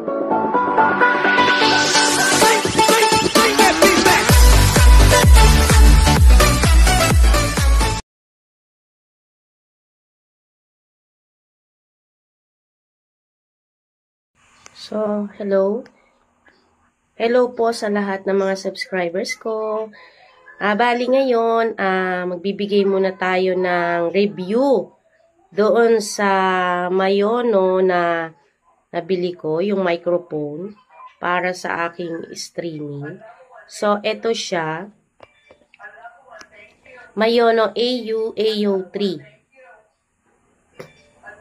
So, hello. Hello po sa lahat ng mga subscribers ko. Bali ngayon, magbibigay muna tayo ng review doon sa Mayono na nabili ko, yung microphone para sa aking streaming. So, ito siya. Mayono AO3.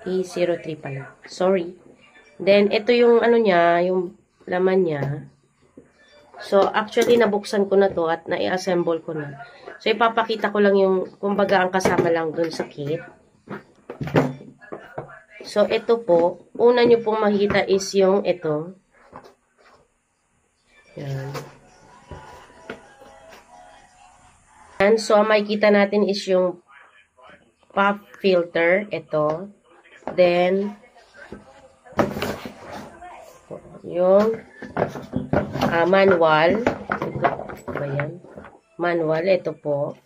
A03 pala. Sorry. Then, ito yung ano niya, yung laman niya. So, actually, nabuksan ko na to at na-assemble ko na. So, ipapakita ko lang yung, kumbaga, ang kasama lang dun sa kit. So, ito po, una nyo pong makikita is yung ito. Yan. And so, ang makikita natin is yung pop filter. Ito. Then, yung manual. Ito ba yan? Manual. Ito po.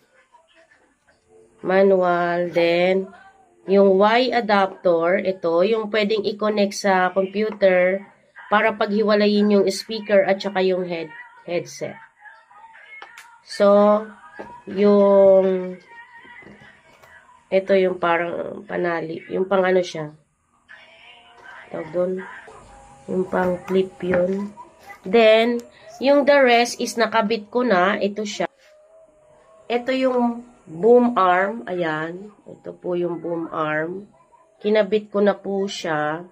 Manual. Then, yung Y adapter. Ito. Yung pwedeng i-connect sa computer para paghiwalayin yung speaker at saka yung headset. So, yung ito yung parang panali. Yung pang ano siya. Tawag doon. Yung pang flip yun. Then, yung the rest is nakabit ko na. Ito siya. Ito yung boom arm. Ayan. Ito po yung boom arm. Kinabit ko na po siya.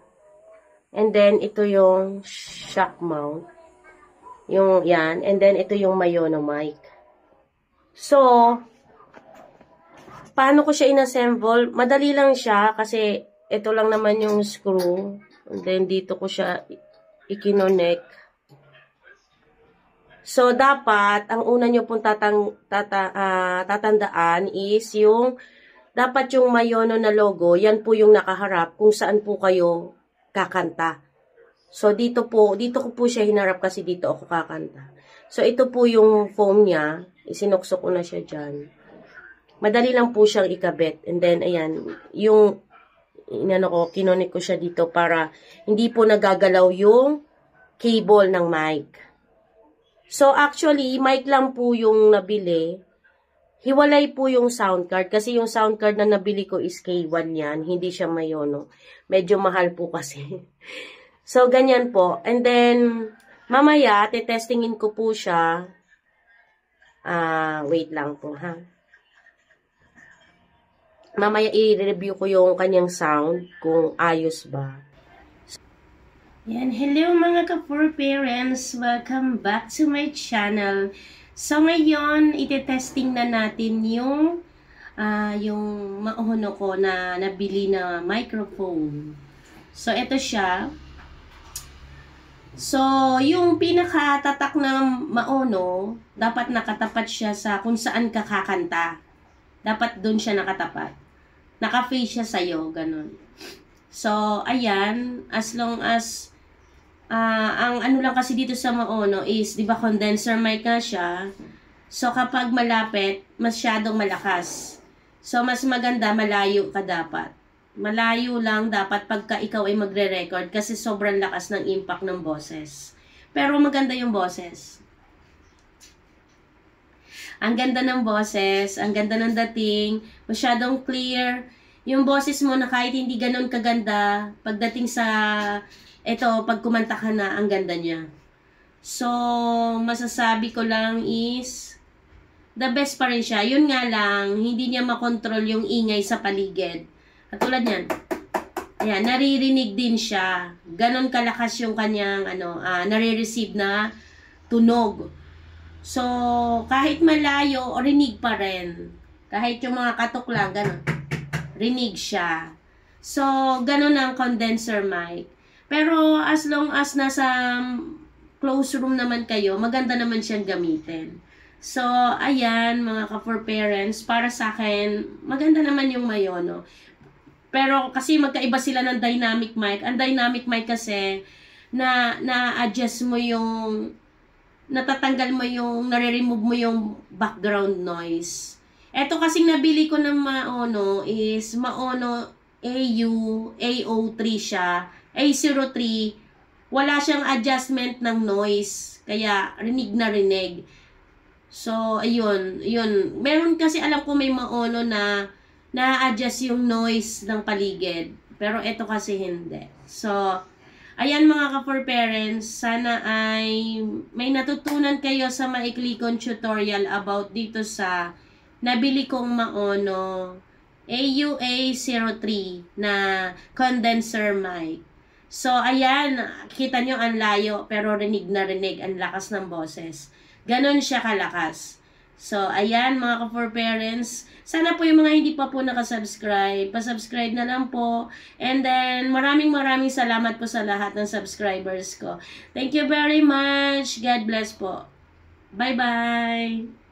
And then, ito yung shock mount. Yung yan. And then, ito yung Mayono mic. So, paano ko siya inassemble? Madali lang siya kasi ito lang naman yung screw. And then, dito ko siya ikinonek. So, dapat, ang una nyo pong tatandaan is yung, dapat yung Mayono na logo, yan po yung nakaharap kung saan po kayo kakanta. So, dito ko po siya hinarap kasi dito ako kakanta. So, ito po yung foam niya. Isinuksok ko na siya dyan. Madali lang po siyang ikabit. And then, ayan, yung kinonik ko siya dito para hindi po nagagalaw yung cable ng mic. So, actually, mic lang po yung nabili. Hiwalay po yung sound card. Kasi yung sound card na nabili ko is K1 yan. Hindi siya Mayono. Medyo mahal po kasi. So, ganyan po. And then, mamaya, testingin ko po siya. Wait lang po, ha. Mamaya i-review ko yung kanyang sound kung ayos ba. Yan, hello mga ka-4 parents, welcome back to my channel. So ngayon, ite-testing na natin yung Maono ko na nabili na microphone. So ito siya. So yung pinakatatak ng Maono, dapat nakatapat siya sa kung saan ka kakanta. Dapat doon siya nakatapat. Naka-face siya sa'yo, ganun. So, ayan, as long as, ang ano lang kasi dito sa Maono is, di ba, condenser mic nga siya. So, kapag malapit, masyadong malakas. So, mas maganda, malayo ka dapat. Malayo lang dapat pagka ikaw ay magre-record kasi sobrang lakas ng impact ng boses. Pero maganda yung boses. Ang ganda ng boses, ang ganda ng dating, masyadong clear. Yung boses mo na kahit hindi ganun kaganda, pagdating sa, pag kumanta ka na, ang ganda niya. So, masasabi ko lang is, the best pa rin siya. Yun nga lang, hindi niya makontrol yung ingay sa paligid. At tulad niyan, ayan, naririnig din siya. Ganon kalakas yung kanyang, nare-receive na tunog. So, kahit malayo, rinig pa rin. Kahit yung mga katok lang, gano'n. Rinig siya. So, gano'n ang condenser mic. Pero, as long as nasa close room naman kayo, maganda naman siyang gamitin. So, ayan, mga ka-4 parents, para sa akin, maganda naman yung Mayono. Pero, kasi magkaiba sila ng dynamic mic. Ang dynamic mic kasi, na-adjust mo yung, natatanggal mo yung, nare-remove mo yung background noise. Ito kasing nabili ko ng Maono is Maono AO3 siya, A03. Wala siyang adjustment ng noise. Kaya rinig na rinig. So, ayun. Meron kasi alam ko may Maono na na-adjust yung noise ng paligid. Pero ito kasi hindi. So, ayan mga ka-for parents, sana ay may natutunan kayo sa maikli kong tutorial about dito sa nabili kong Maono AUA03 na condenser mic. So, ayan, kita nyo ang layo, pero rinig na rinig, ang lakas ng boses. Ganon siya kalakas. So, ayan mga ka-for parents, sana po yung mga hindi pa po nakasubscribe, pasubscribe na lang po. And then, maraming salamat po sa lahat ng subscribers ko. Thank you very much. God bless po. Bye-bye.